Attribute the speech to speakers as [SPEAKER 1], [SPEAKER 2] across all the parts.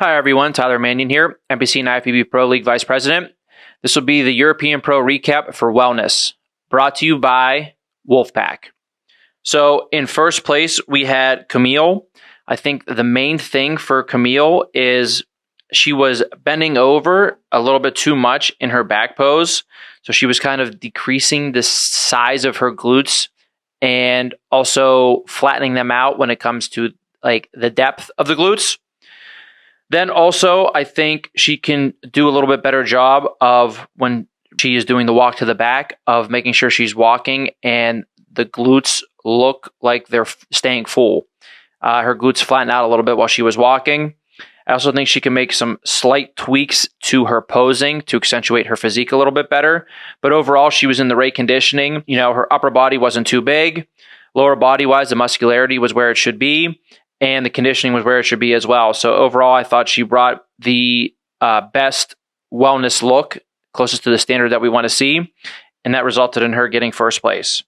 [SPEAKER 1] Hi everyone, Tyler Manion here, NPC and IFBB Pro League Vice President. This will be the European Pro recap for wellness, brought to you by Wolfpack. So in first place, we had Camille. I think the main thing for Camille is she was bending over a little bit too much in her back pose. So she was kind of decreasing the size of her glutes and also flattening them out when it comes to like the depth of the glutes. Then also, I think she can do a little bit better job of when she is doing the walk to the back of making sure she's walking and the glutes look like they're staying full. Her glutes flatten out a little bit while she was walking. I also think she can make some slight tweaks to her posing to accentuate her physique a little bit better. But overall, she was in the right conditioning. You know, her upper body wasn't too big. Lower body-wise, the muscularity was where it should be. And the conditioning was where it should be as well. So overall, I thought she brought the best wellness look, closest to the standard that we want to see. And that resulted in her getting first place.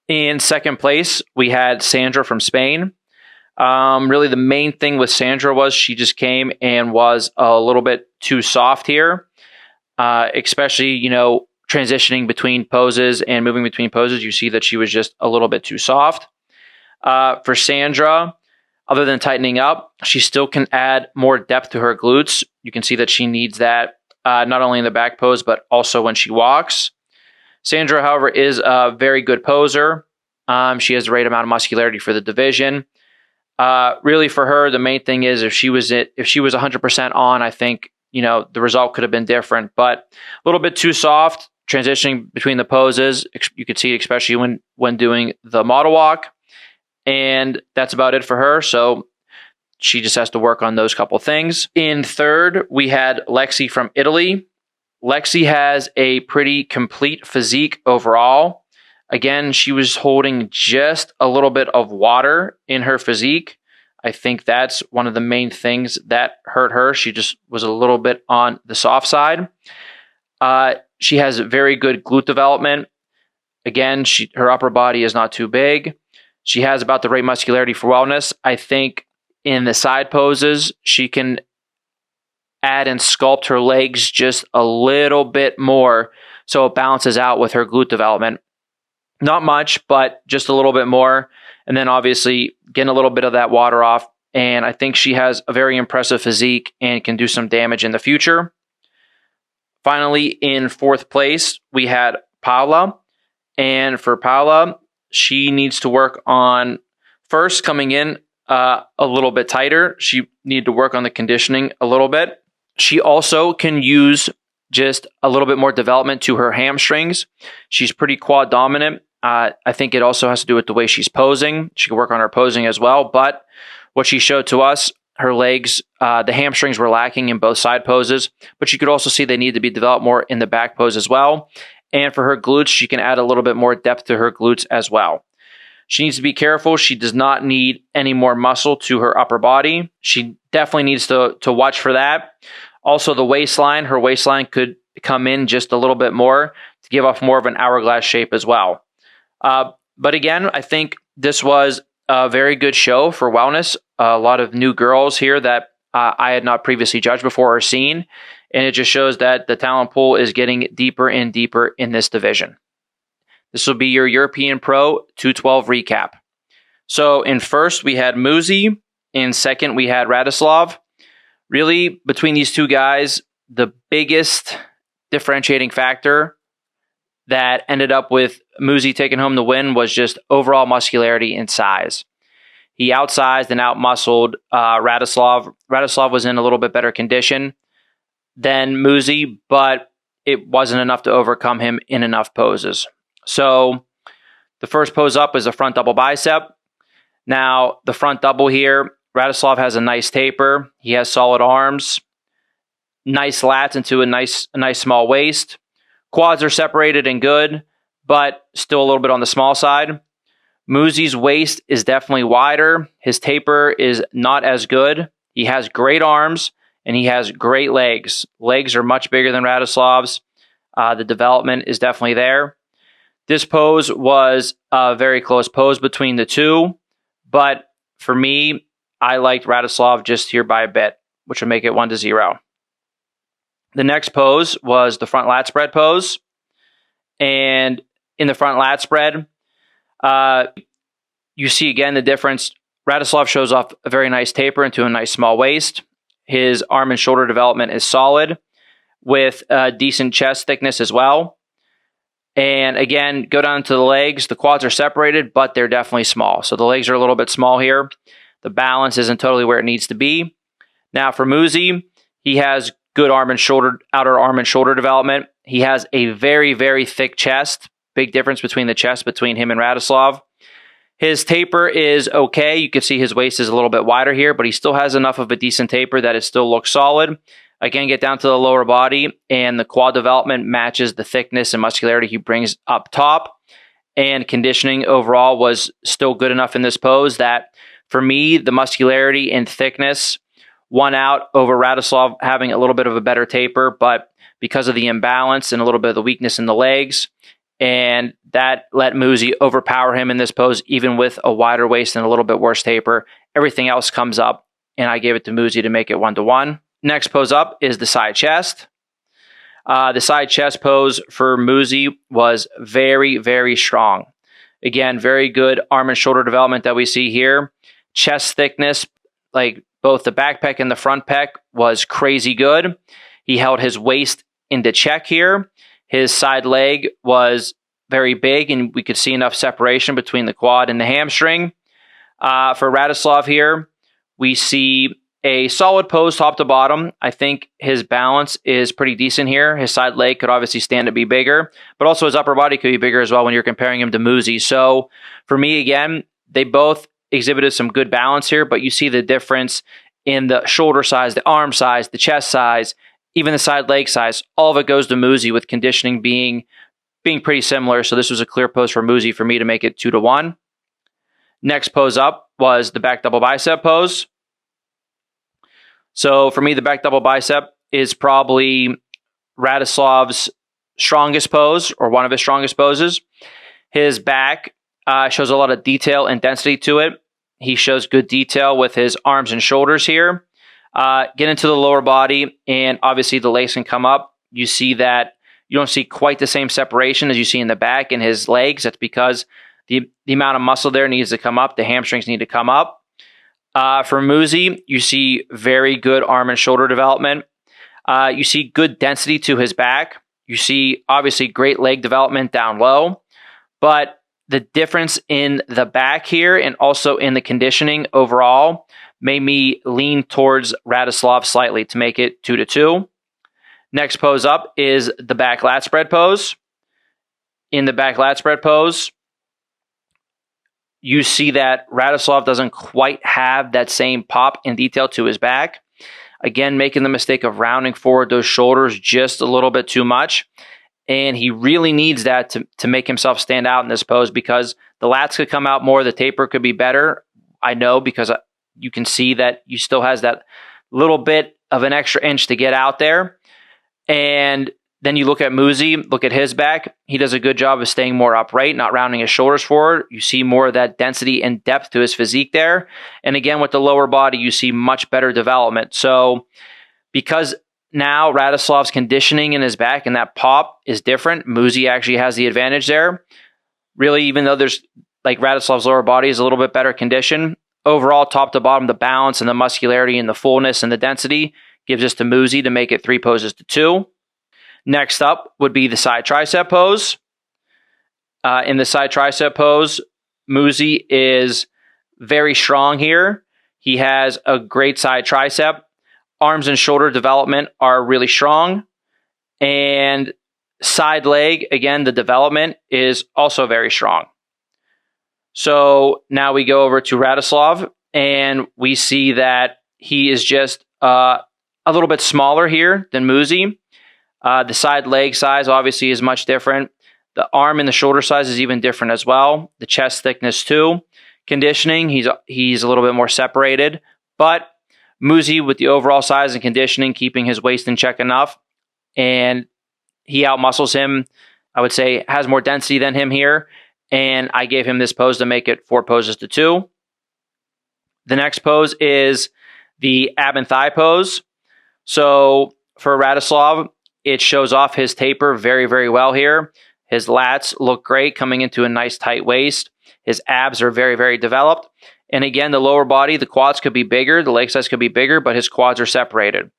[SPEAKER 1] In second place, we had Sandra from Spain. Really, the main thing with Sandra was she just came and was a little bit too soft here, especially, you know, transitioning between poses and moving between poses. You see that she was just a little bit too soft. For Sandra, other than tightening up, she still can add more depth to her glutes. You can see that she needs that not only in the back pose, but also when she walks. Sandra, however, is a very good poser. She has the right amount of muscularity for the division. Really, for her, the main thing is if she was 100% on, I think, you know, the result could have been different. But a little bit too soft, transitioning between the poses. You could see it especially when doing the model walk. And that's about it for her. So she just has to work on those couple things. In third, we had Lexi from Italy. Lexi has a pretty complete physique overall. Again, she was holding just a little bit of water in her physique. I think that's one of the main things that hurt her. She just was a little bit on the soft side. She has very good glute development. Again, her upper body is not too big. She has about the right muscularity for wellness. I think in the side poses, she can add and sculpt her legs just a little bit more so it balances out with her glute development. Not much, but just a little bit more. And then obviously getting a little bit of that water off. And I think she has a very impressive physique and can do some damage in the future. Finally, in fourth place, we had Paula. And for Paula, she needs to work on first coming in a little bit tighter. She needed to work on the conditioning a little bit. She also can use just a little bit more development to her hamstrings. She's pretty quad dominant. I think it also has to do with the way she's posing. She can work on her posing as well. But what she showed to us, her legs, the hamstrings were lacking in both side poses. But you could also see they need to be developed more in the back pose as well. And for her glutes, she can add a little bit more depth to her glutes as well. She needs to be careful. She does not need any more muscle to her upper body. She definitely needs to watch for that. Also, the waistline, her waistline could come in just a little bit more to give off more of an hourglass shape as well. But again, I think this was a very good show for wellness. A lot of new girls here that I had not previously judged before or seen. And it just shows that the talent pool is getting deeper and deeper in this division. This will be your European Pro 212 recap. So in first, we had Muzi. In second, we had Radislav. Really, between these two guys, the biggest differentiating factor that ended up with Muzi taking home the win was just overall muscularity and size. He outsized and outmuscled Radislav. Radislav was in a little bit better condition than Muzi, but it wasn't enough to overcome him in enough poses. So the first pose up is a front double bicep. Now, the front double here, Radislav has a nice taper. He has solid arms, nice lats into a nice small waist. Quads are separated and good, but still a little bit on the small side. Muzi's waist is definitely wider. His taper is not as good. He has great arms, and he has great legs. Legs are much bigger than Radislav's. The development is definitely there. This pose was a very close pose between the two, but for me, I liked Radislav just here by a bit. which would make it 1-0. The next pose was the front lat spread pose. And in the front lat spread, you see again the difference. Radislav shows off a very nice taper into a nice small waist. His arm and shoulder development is solid with decent chest thickness as well. And again, go down to the legs. The quads are separated, but they're definitely small. So the legs are a little bit small here. The balance isn't totally where it needs to be. Now for Muzi, he has good arm and shoulder, outer arm and shoulder development. He has a very, very thick chest. Big difference between the chest between him and Radislav. His taper is okay. You can see his waist is a little bit wider here, but he still has enough of a decent taper that it still looks solid. Again, get down to the lower body, and the quad development matches the thickness and muscularity he brings up top. And conditioning overall was still good enough in this pose that, for me, the muscularity and thickness won out over Radislav having a little bit of a better taper, but because of the imbalance and a little bit of the weakness in the legs, and that let Muzi overpower him in this pose, even with a wider waist and a little bit worse taper. Everything else comes up, and I gave it to Muzi to make it 1-1. Next pose up is the side chest. The side chest pose for Muzi was very, very strong. Again, very good arm and shoulder development that we see here. Chest thickness, like both the back pec and the front pec, was crazy good. He held his waist into check here. His side leg was very big, and we could see enough separation between the quad and the hamstring. For Radislav here, we see a solid pose top to bottom. I think his balance is pretty decent here. His side leg could obviously stand to be bigger, but also his upper body could be bigger as well when you're comparing him to Muzi. So for me, again, they both exhibited some good balance here, but you see the difference in the shoulder size, the arm size, the chest size, even the side leg size. All of it goes to Muzi, with conditioning being pretty similar. So this was a clear pose for Muzi for me to make it 2-1. Next pose up was the back double bicep pose. So for me, the back double bicep is probably Radislav's strongest pose, or one of his strongest poses. His back shows a lot of detail and density to it. He shows good detail with his arms and shoulders here. Get into the lower body, and obviously the legs can come up. You see that you don't see quite the same separation as you see in the back and his legs. That's because the amount of muscle there needs to come up. The hamstrings need to come up. For Muzi, you see very good arm and shoulder development. You see good density to his back. You see obviously great leg development down low. But the difference in the back here and also in the conditioning overall made me lean towards Radislav slightly to make it 2-2. Next pose up is the back lat spread pose. In the back lat spread pose, you see that Radislav doesn't quite have that same pop and detail to his back. Again, making the mistake of rounding forward those shoulders just a little bit too much. And he really needs that to make himself stand out in this pose, because the lats could come out more, the taper could be better. I know, because you can see that you still has that little bit of an extra inch to get out there. And then you look at Muzi, look at his back. He does a good job of staying more upright, not rounding his shoulders forward. You see more of that density and depth to his physique there. And again, with the lower body, you see much better development. So because now Radislav's conditioning in his back and that pop is different, Muzi actually has the advantage there. Really, even though there's like Radislav's lower body is a little bit better condition, overall, top to bottom, the balance and the muscularity and the fullness and the density gives us to Muzi to make it 3-2. Next up would be the side tricep pose. In the side tricep pose, Muzi is very strong here. He has a great side tricep. Arms and shoulder development are really strong. And side leg, again, the development is also very strong. So now we go over to Radislav, and we see that he is just a little bit smaller here than Muzi. The side leg size obviously is much different. The arm and the shoulder size is even different as well. The chest thickness too. Conditioning, he's a little bit more separated. But Muzi, with the overall size and conditioning, keeping his waist in check enough, and he outmuscles him, I would say, has more density than him here. And I gave him this pose to make it 4-2. The next pose is the ab and thigh pose. So for Radislav, it shows off his taper very, very well here. His lats look great coming into a nice tight waist. His abs are very, very developed. And again, the lower body, the quads could be bigger, the leg size could be bigger, but his quads are separated.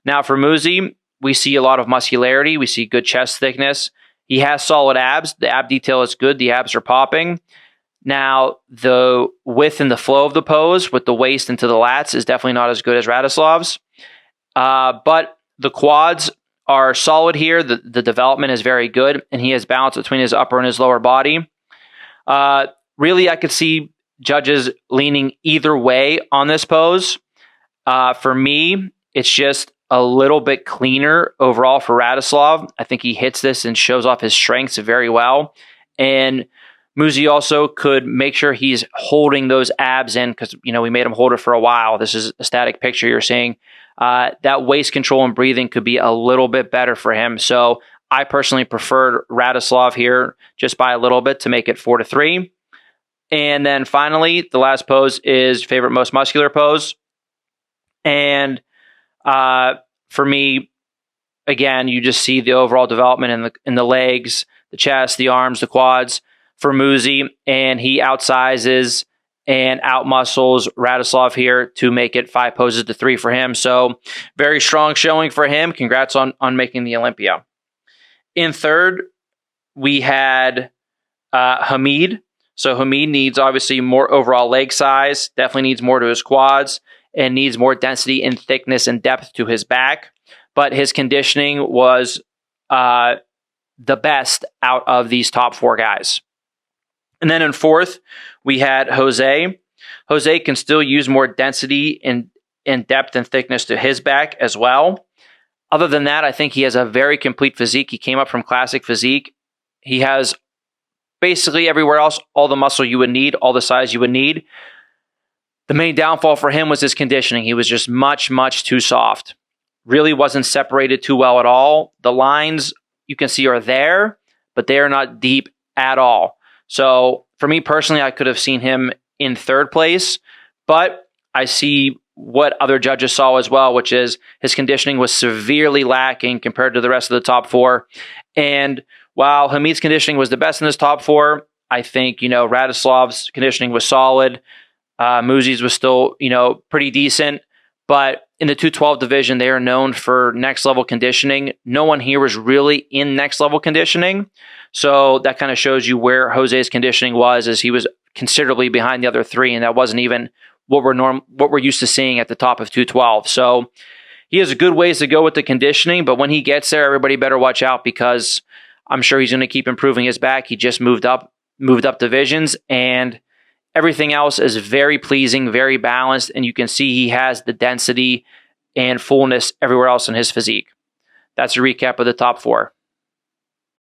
[SPEAKER 1] Now for Muzi, we see a lot of muscularity. We see good chest thickness. He has solid abs. The ab detail is good. The abs are popping. Now, the width and the flow of the pose with the waist into the lats is definitely not as good as Radislav's. But the quads are solid here. The development is very good, and he has balance between his upper and his lower body. Really, I could see judges leaning either way on this pose. For me, it's just a little bit cleaner overall for Radislav. I think he hits this and shows off his strengths very well. And Muzi also could make sure he's holding those abs in because, we made him hold it for a while. This is a static picture you're seeing. That waist control and breathing could be a little bit better for him. So I personally preferred Radislav here just by a little bit to make it 4-3. And then finally, the last pose is favorite most muscular pose. And for me, again, you just see the overall development in the legs, the chest, the arms, the quads for Muzi, and he outsizes and outmuscles Radislav here to make it 5 poses to 3 for him. So very strong showing for him. Congrats on making the Olympia. In third, we had Hamid. So Hamid needs obviously more overall leg size, definitely needs more to his quads, and needs more density and thickness and depth to his back. But his conditioning was the best out of these top 4 guys. And then in fourth, we had Jose. Jose can still use more density and depth and thickness to his back as well. Other than that, I think he has a very complete physique. He came up from classic physique. He has basically everywhere else, all the muscle you would need, all the size you would need. The main downfall for him was his conditioning. He was just much, much too soft. Really wasn't separated too well at all. The lines you can see are there, but they are not deep at all. So for me personally, I could have seen him in third place, but I see what other judges saw as well, which is his conditioning was severely lacking compared to the rest of the top 4. And while Hamid's conditioning was the best in this top 4, I think, Radislav's conditioning was solid. Muzi's was still, pretty decent. But in the 212 division, they are known for next level conditioning. No one here was really in next level conditioning. So that kind of shows you where Jose's conditioning was, as he was considerably behind the other 3. And that wasn't even what we're used to seeing at the top of 212. So he has a good ways to go with the conditioning. But when he gets there, everybody better watch out, because I'm sure he's going to keep improving his back. He just moved up divisions, and everything else is very pleasing, very balanced, and you can see he has the density and fullness everywhere else in his physique. That's a recap of the top 4.